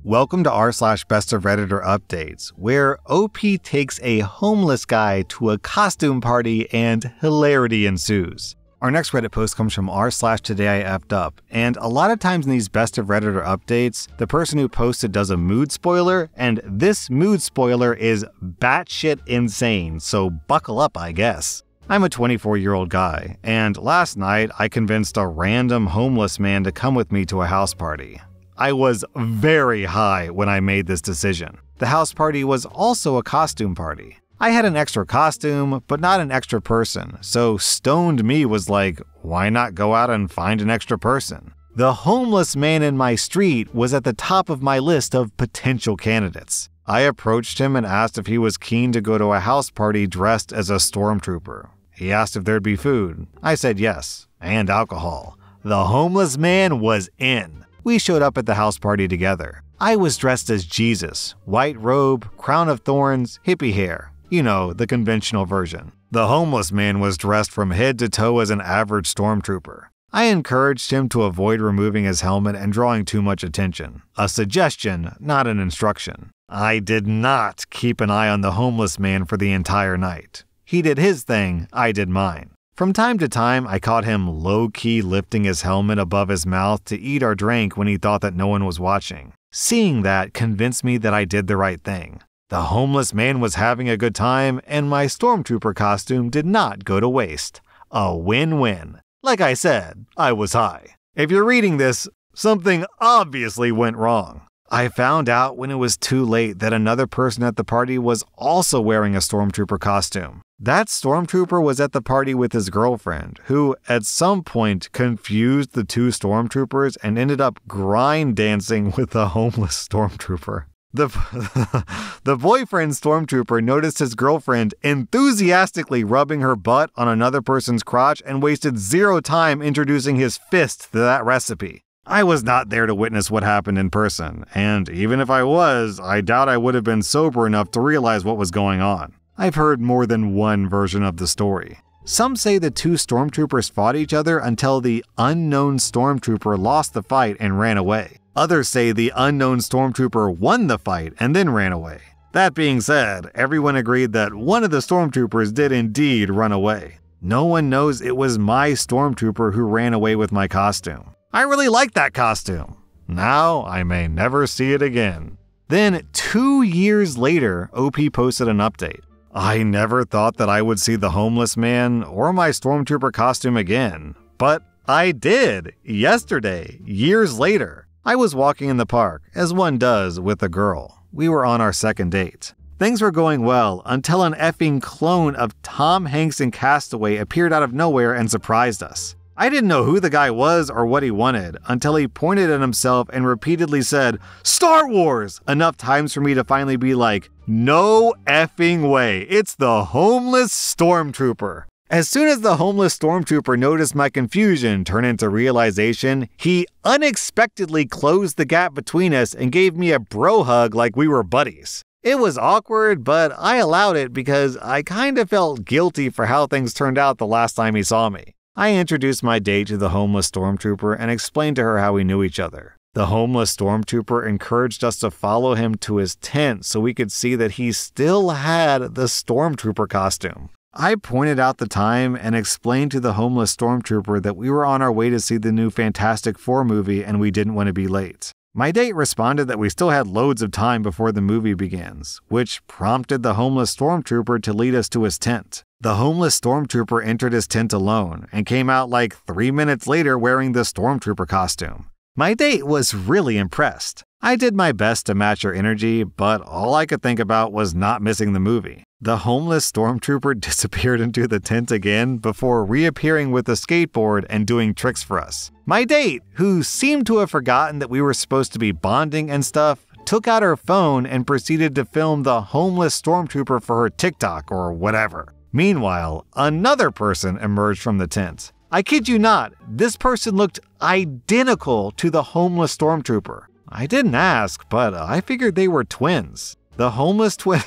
Welcome to r/Bestof Redditor Updates, where OP takes a homeless guy to a costume party and hilarity ensues. Our next Reddit post comes from r/Today I F'd Up, and a lot of times in these Best of Redditor updates, the person who posted does a mood spoiler, and this mood spoiler is batshit insane, so buckle up, I guess. I'm a 24-year-old guy, and last night I convinced a random homeless man to come with me to a house party. I was very high when I made this decision. The house party was also a costume party. I had an extra costume, but not an extra person, so stoned me was like, why not go out and find an extra person? The homeless man in my street was at the top of my list of potential candidates. I approached him and asked if he was keen to go to a house party dressed as a stormtrooper. He asked if there'd be food. I said yes, and alcohol. The homeless man was in. We showed up at the house party together. I was dressed as Jesus, white robe, crown of thorns, hippie hair. You know, the conventional version. The homeless man was dressed from head to toe as an average stormtrooper. I encouraged him to avoid removing his helmet and drawing too much attention. A suggestion, not an instruction. I did not keep an eye on the homeless man for the entire night. He did his thing, I did mine. From time to time, I caught him low-key lifting his helmet above his mouth to eat or drink when he thought that no one was watching. Seeing that convinced me that I did the right thing. The homeless man was having a good time, and my stormtrooper costume did not go to waste. A win-win. Like I said, I was high. If you're reading this, something obviously went wrong. I found out when it was too late that another person at the party was also wearing a stormtrooper costume. That stormtrooper was at the party with his girlfriend, who at some point confused the two stormtroopers and ended up grind dancing with the homeless stormtrooper. The boyfriend stormtrooper noticed his girlfriend enthusiastically rubbing her butt on another person's crotch and wasted zero time introducing his fist to that recipe. I was not there to witness what happened in person, and even if I was, I doubt I would have been sober enough to realize what was going on. I've heard more than one version of the story. Some say the two stormtroopers fought each other until the unknown stormtrooper lost the fight and ran away. Others say the unknown stormtrooper won the fight and then ran away. That being said, everyone agreed that one of the stormtroopers did indeed run away. No one knows it was my stormtrooper who ran away with my costume. I really like that costume. Now I may never see it again. Then 2 years later, OP posted an update. I never thought that I would see the homeless man or my stormtrooper costume again, but I did yesterday, years later. I was walking in the park, as one does with a girl. We were on our second date. Things were going well until an effing clone of Tom Hanks in Castaway appeared out of nowhere and surprised us. I didn't know who the guy was or what he wanted until he pointed at himself and repeatedly said, "Star Wars!" enough times for me to finally be like, no effing way, it's the homeless stormtrooper. As soon as the homeless stormtrooper noticed my confusion turn into realization, he unexpectedly closed the gap between us and gave me a bro hug like we were buddies. It was awkward, but I allowed it because I kind of felt guilty for how things turned out the last time he saw me. I introduced my date to the homeless stormtrooper and explained to her how we knew each other. The homeless stormtrooper encouraged us to follow him to his tent so we could see that he still had the stormtrooper costume. I pointed out the time and explained to the homeless stormtrooper that we were on our way to see the new Fantastic Four movie and we didn't want to be late. My date responded that we still had loads of time before the movie begins, which prompted the homeless stormtrooper to lead us to his tent. The homeless stormtrooper entered his tent alone and came out like 3 minutes later wearing the stormtrooper costume. My date was really impressed. I did my best to match her energy, but all I could think about was not missing the movie. The homeless stormtrooper disappeared into the tent again before reappearing with a skateboard and doing tricks for us. My date, who seemed to have forgotten that we were supposed to be bonding and stuff, took out her phone and proceeded to film the homeless stormtrooper for her TikTok or whatever. Meanwhile, another person emerged from the tent. I kid you not, this person looked identical to the homeless stormtrooper. I didn't ask, but I figured they were twins. The homeless twin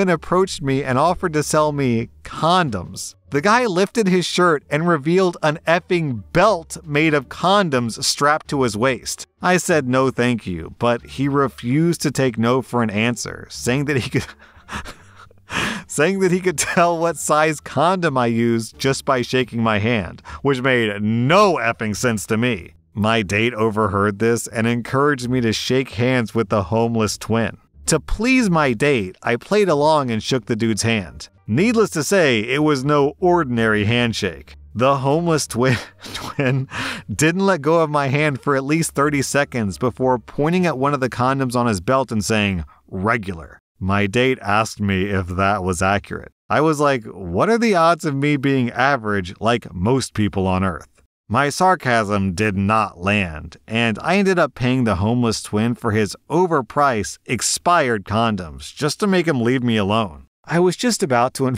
approached me and offered to sell me condoms. The guy lifted his shirt and revealed an effing belt made of condoms strapped to his waist. I said no thank you, but he refused to take no for an answer, saying that he could tell what size condom I used just by shaking my hand, which made no effing sense to me. My date overheard this and encouraged me to shake hands with the homeless twin. To please my date, I played along and shook the dude's hand. Needless to say, it was no ordinary handshake. The homeless twin didn't let go of my hand for at least 30 seconds before pointing at one of the condoms on his belt and saying, "Regular." My date asked me if that was accurate. I was like, what are the odds of me being average like most people on Earth? My sarcasm did not land, and I ended up paying the homeless twin for his overpriced, expired condoms just to make him leave me alone. I was just about to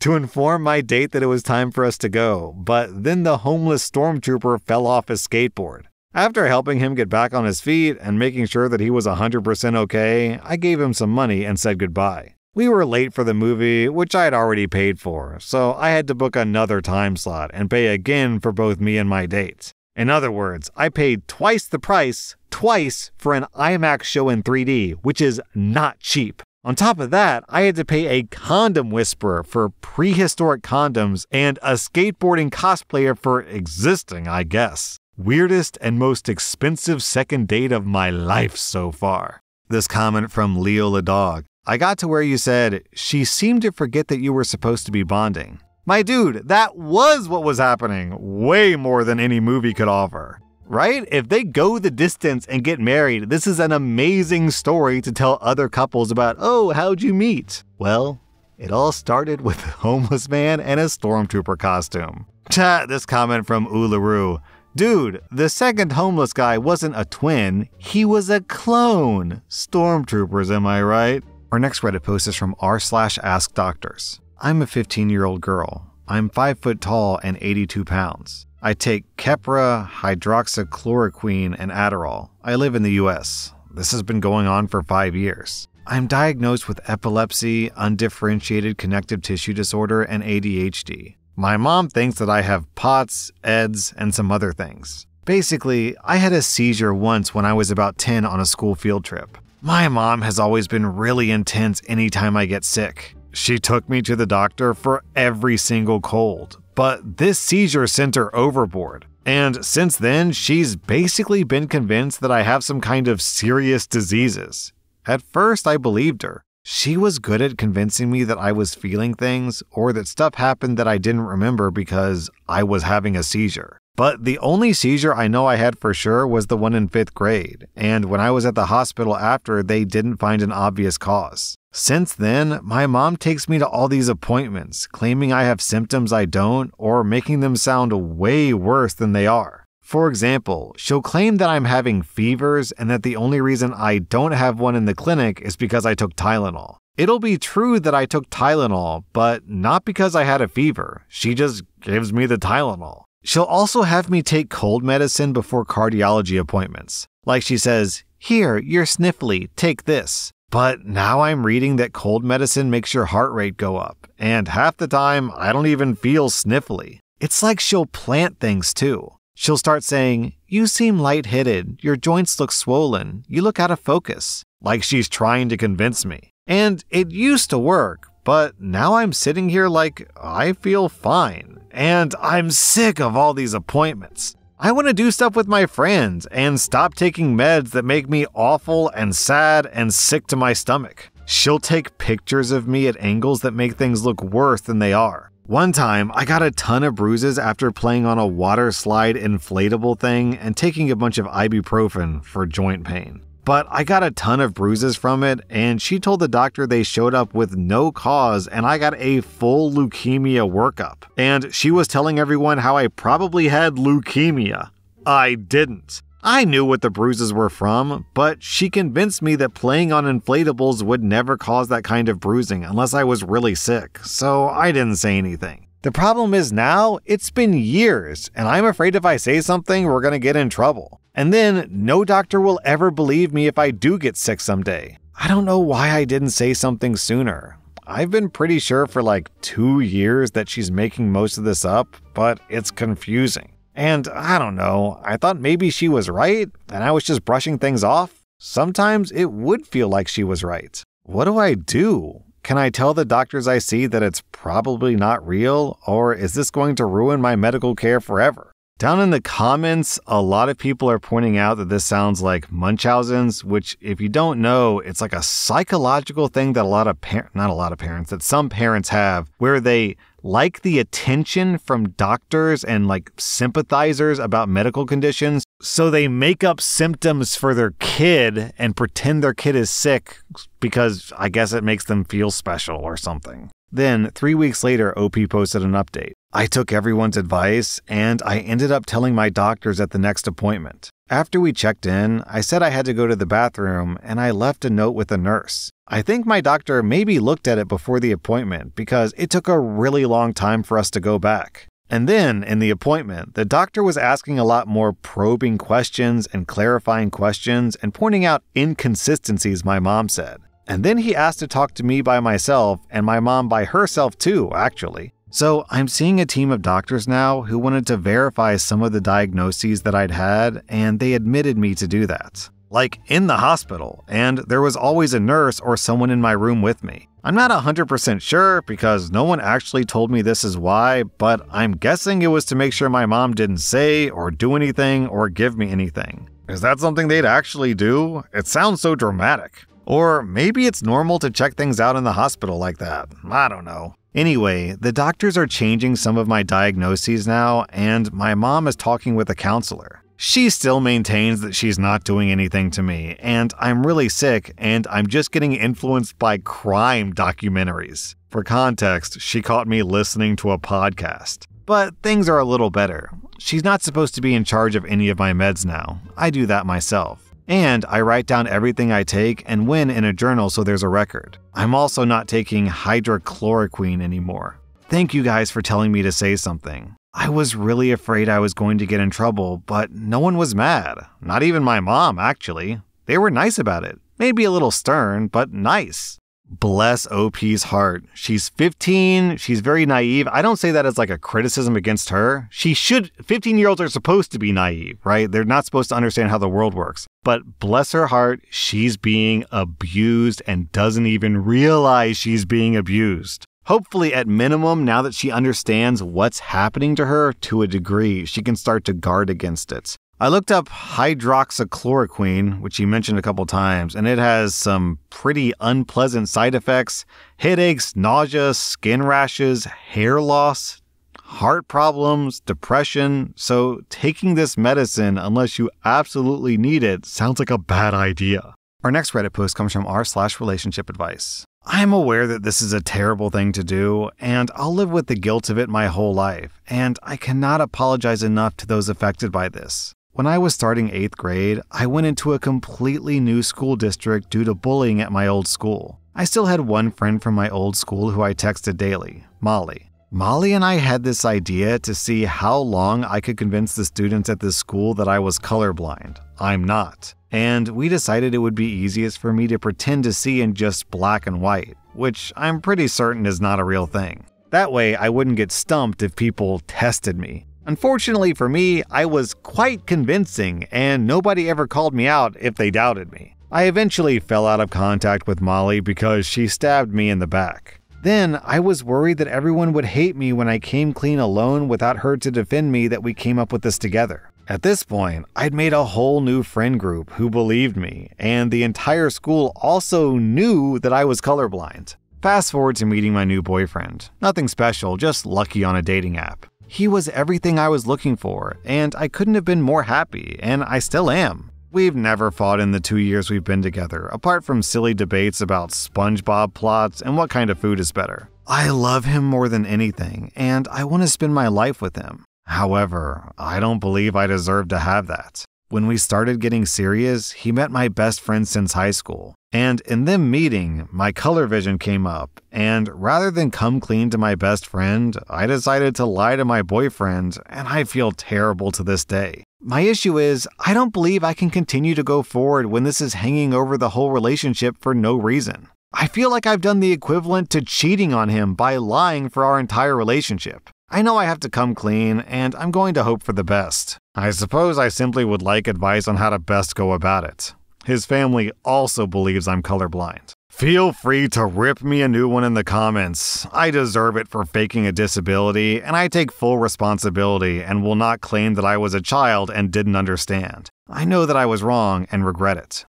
inform my date that it was time for us to go, but then the homeless stormtrooper fell off his skateboard. After helping him get back on his feet and making sure that he was 100% okay, I gave him some money and said goodbye. We were late for the movie, which I had already paid for, so I had to book another time slot and pay again for both me and my date. In other words, I paid twice the price, twice, for an IMAX show in 3D, which is not cheap. On top of that, I had to pay a condom whisperer for prehistoric condoms and a skateboarding cosplayer for existing, I guess. Weirdest and most expensive second date of my life so far. This comment from Leo the dog. I got to where you said, she seemed to forget that you were supposed to be bonding. My dude, that was what was happening. Way more than any movie could offer. Right? If they go the distance and get married, this is an amazing story to tell other couples about, oh, how'd you meet? Well, it all started with a homeless man and a stormtrooper costume. This comment from Uluru. Dude, the second homeless guy wasn't a twin, he was a clone. Stormtroopers, am I right? Our next Reddit post is from rSlash. I'm a 15-year-old girl. I'm 5 foot tall and 82 pounds. I take Keppra, hydroxychloroquine, and Adderall. I live in the US. This has been going on for 5 years. I'm diagnosed with epilepsy, undifferentiated connective tissue disorder, and ADHD. My mom thinks that I have POTS, EDS, and some other things. Basically, I had a seizure once when I was about 10 on a school field trip. My mom has always been really intense anytime I get sick. She took me to the doctor for every single cold, but this seizure sent her overboard. And since then, she's basically been convinced that I have some kind of serious diseases. At first, I believed her. She was good at convincing me that I was feeling things or that stuff happened that I didn't remember because I was having a seizure. But the only seizure I know I had for sure was the one in 5th grade, and when I was at the hospital after, they didn't find an obvious cause. Since then, my mom takes me to all these appointments, claiming I have symptoms I don't, or making them sound way worse than they are. For example, she'll claim that I'm having fevers and that the only reason I don't have one in the clinic is because I took Tylenol. It'll be true that I took Tylenol, but not because I had a fever. She just gives me the Tylenol. She'll also have me take cold medicine before cardiology appointments. Like she says, "Here, you're sniffly, take this." But now I'm reading that cold medicine makes your heart rate go up, and half the time I don't even feel sniffly. It's like she'll plant things too. She'll start saying, "You seem lightheaded, your joints look swollen, you look out of focus," like she's trying to convince me. And it used to work, but now I'm sitting here like I feel fine, and I'm sick of all these appointments. I want to do stuff with my friends and stop taking meds that make me awful and sad and sick to my stomach. She'll take pictures of me at angles that make things look worse than they are. One time, I got a ton of bruises after playing on a water slide inflatable thing and taking a bunch of ibuprofen for joint pain. But I got a ton of bruises from it, and she told the doctor they showed up with no cause, and I got a full leukemia workup. And she was telling everyone how I probably had leukemia. I didn't. I knew what the bruises were from, but she convinced me that playing on inflatables would never cause that kind of bruising unless I was really sick, so I didn't say anything. The problem is now, it's been years, and I'm afraid if I say something, we're gonna get in trouble. And then, no doctor will ever believe me if I do get sick someday. I don't know why I didn't say something sooner. I've been pretty sure for like 2 years that she's making most of this up, but it's confusing. And I don't know, I thought maybe she was right and I was just brushing things off. Sometimes it would feel like she was right. What do I do? Can I tell the doctors I see that it's probably not real, or is this going to ruin my medical care forever? Down in the comments, a lot of people are pointing out that this sounds like Munchausen's, which if you don't know, it's like a psychological thing that that some parents have, where they like the attention from doctors and like sympathizers about medical conditions. So they make up symptoms for their kid and pretend their kid is sick because I guess it makes them feel special or something. Then 3 weeks later, OP posted an update. I took everyone's advice and I ended up telling my doctors at the next appointment. After we checked in, I said I had to go to the bathroom and I left a note with a nurse. I think my doctor maybe looked at it before the appointment because it took a really long time for us to go back. And then, in the appointment, the doctor was asking a lot more probing questions and clarifying questions and pointing out inconsistencies, my mom said. And then he asked to talk to me by myself and my mom by herself too, actually. So I'm seeing a team of doctors now who wanted to verify some of the diagnoses that I'd had, and they admitted me to do that. Like in the hospital, and there was always a nurse or someone in my room with me. I'm not 100% sure because no one actually told me this is why, but I'm guessing it was to make sure my mom didn't say or do anything or give me anything. Is that something they'd actually do? It sounds so dramatic. Or maybe it's normal to check things out in the hospital like that. I don't know. Anyway, the doctors are changing some of my diagnoses now, and my mom is talking with a counselor. She still maintains that she's not doing anything to me, and I'm really sick, and I'm just getting influenced by crime documentaries. For context, she caught me listening to a podcast. But things are a little better. She's not supposed to be in charge of any of my meds now. I do that myself. And I write down everything I take and when in a journal so there's a record. I'm also not taking hydrochloroquine anymore. Thank you guys for telling me to say something. I was really afraid I was going to get in trouble, but no one was mad. Not even my mom, actually. They were nice about it. Maybe a little stern, but nice. Bless OP's heart. She's 15. She's very naive. I don't say that as like a criticism against her. 15-year-olds are supposed to be naive, right? They're not supposed to understand how the world works. But bless her heart, she's being abused and doesn't even realize she's being abused. Hopefully, at minimum, now that she understands what's happening to her to a degree, she can start to guard against it. I looked up hydroxychloroquine, which he mentioned a couple times, and it has some pretty unpleasant side effects: headaches, nausea, skin rashes, hair loss, heart problems, depression. So taking this medicine, unless you absolutely need it, sounds like a bad idea. Our next Reddit post comes from r/relationship advice. I'm aware that this is a terrible thing to do, and I'll live with the guilt of it my whole life, and I cannot apologize enough to those affected by this. When I was starting 8th grade, I went into a completely new school district due to bullying at my old school. I still had one friend from my old school who I texted daily, Molly. Molly and I had this idea to see how long I could convince the students at this school that I was colorblind. I'm not. And we decided it would be easiest for me to pretend to see in just black and white, which I'm pretty certain is not a real thing. That way, I wouldn't get stumped if people tested me. Unfortunately for me, I was quite convincing, and nobody ever called me out if they doubted me. I eventually fell out of contact with Molly because she stabbed me in the back. Then, I was worried that everyone would hate me when I came clean alone without her to defend me that we came up with this together. At this point, I'd made a whole new friend group who believed me, and the entire school also knew that I was colorblind. Fast forward to meeting my new boyfriend. Nothing special, just lucky on a dating app. He was everything I was looking for, and I couldn't have been more happy, and I still am. We've never fought in the 2 years we've been together, apart from silly debates about SpongeBob plots and what kind of food is better. I love him more than anything, and I want to spend my life with him. However, I don't believe I deserve to have that. When we started getting serious, he met my best friend since high school. And in them meeting, my color vision came up, and rather than come clean to my best friend, I decided to lie to my boyfriend, and I feel terrible to this day. My issue is, I don't believe I can continue to go forward when this is hanging over the whole relationship for no reason. I feel like I've done the equivalent to cheating on him by lying for our entire relationship. I know I have to come clean, and I'm going to hope for the best. I suppose I simply would like advice on how to best go about it. His family also believes I'm colorblind. Feel free to rip me a new one in the comments. I deserve it for faking a disability, and I take full responsibility and will not claim that I was a child and didn't understand. I know that I was wrong and regret it.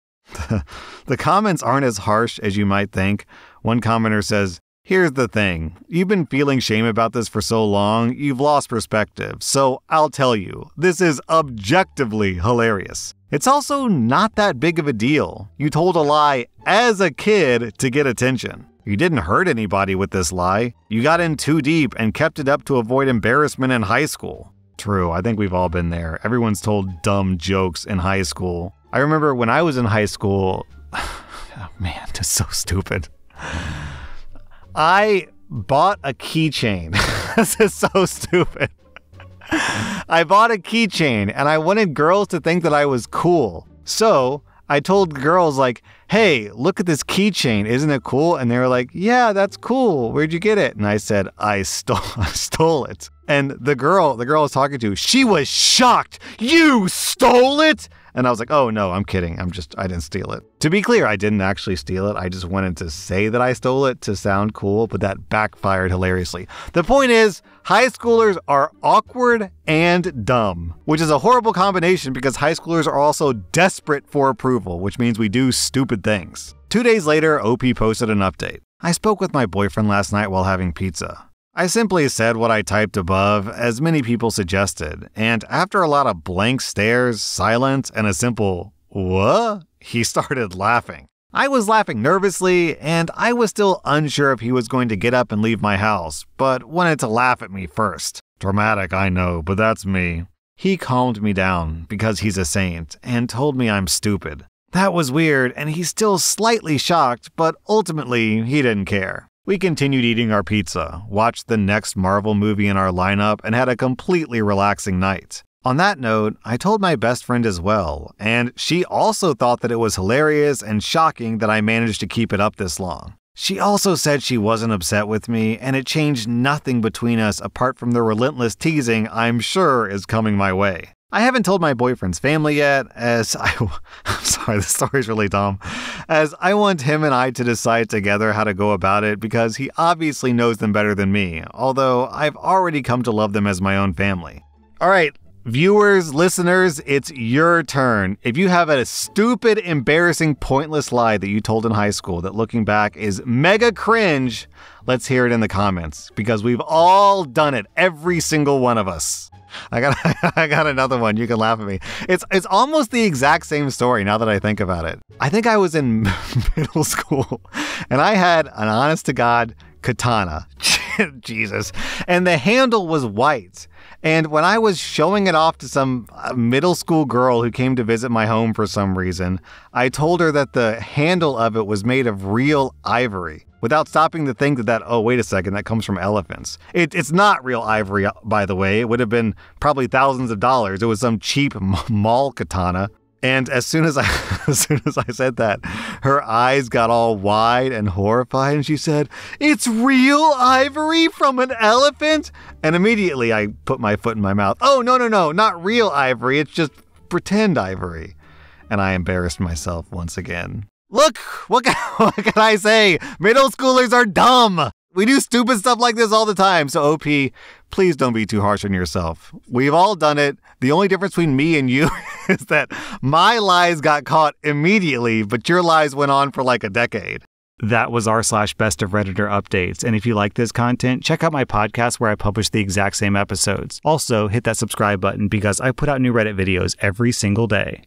The comments aren't as harsh as you might think. One commenter says, "Here's the thing. You've been feeling shame about this for so long, you've lost perspective. So I'll tell you, this is objectively hilarious. It's also not that big of a deal. You told a lie as a kid to get attention. You didn't hurt anybody with this lie. You got in too deep and kept it up to avoid embarrassment in high school." True, I think we've all been there. Everyone's told dumb jokes in high school. I remember when I was in high school, oh man, it's so stupid. I bought a keychain. This is so stupid. I bought a keychain and I wanted girls to think that I was cool. So I told girls like, "Hey, look at this keychain. Isn't it cool?" And they were like, "Yeah, that's cool. Where'd you get it?" And I said, I stole it. And the girl I was talking to, she was shocked. "You stole it?" And I was like, "Oh no, I'm kidding. I didn't steal it." To be clear, I didn't actually steal it. I just wanted to say that I stole it to sound cool, but that backfired hilariously. The point is, high schoolers are awkward and dumb, which is a horrible combination because high schoolers are also desperate for approval, which means we do stupid things. 2 days later, OP posted an update. "I spoke with my boyfriend last night while having pizza. I simply said what I typed above, as many people suggested, and after a lot of blank stares, silence, and a simple, 'What?' he started laughing. I was laughing nervously, and I was still unsure if he was going to get up and leave my house, but wanted to laugh at me first. Dramatic, I know, but that's me. He calmed me down, because he's a saint, and told me I'm stupid. That was weird, and he's still slightly shocked, but ultimately, he didn't care. We continued eating our pizza, watched the next Marvel movie in our lineup, and had a completely relaxing night. On that note, I told my best friend as well, and she also thought that it was hilarious and shocking that I managed to keep it up this long. She also said she wasn't upset with me, and it changed nothing between us apart from the relentless teasing I'm sure is coming my way. I haven't told my boyfriend's family yet, I'm sorry, this story's really dumb, as I want him and I to decide together how to go about it because he obviously knows them better than me, although I've already come to love them as my own family. All right, viewers, listeners, it's your turn. If you have a stupid, embarrassing, pointless lie that you told in high school that looking back is mega cringe, let's hear it in the comments because we've all done it, every single one of us. I got another one. You can laugh at me. It's almost the exact same story now that I think about it. I think I was in middle school and I had an honest to God katana. Jesus. And the handle was white. And when I was showing it off to some middle school girl who came to visit my home for some reason, I told her that the handle of it was made of real ivory. Without stopping to think that, oh, wait a second, that comes from elephants. It's not real ivory, by the way. It would have been probably thousands of dollars. It was some cheap mall katana. And as soon as I said that, her eyes got all wide and horrified, and she said, "It's real ivory from an elephant?" And immediately I put my foot in my mouth. "Oh, no, not real ivory. It's just pretend ivory." And I embarrassed myself once again. Look, what can I say? Middle schoolers are dumb. We do stupid stuff like this all the time. So OP, please don't be too harsh on yourself. We've all done it. The only difference between me and you is that my lies got caught immediately, but your lies went on for like a decade. That was r/Bestof Redditor updates. And if you like this content, check out my podcast where I publish the exact same episodes. Also, hit that subscribe button because I put out new Reddit videos every single day.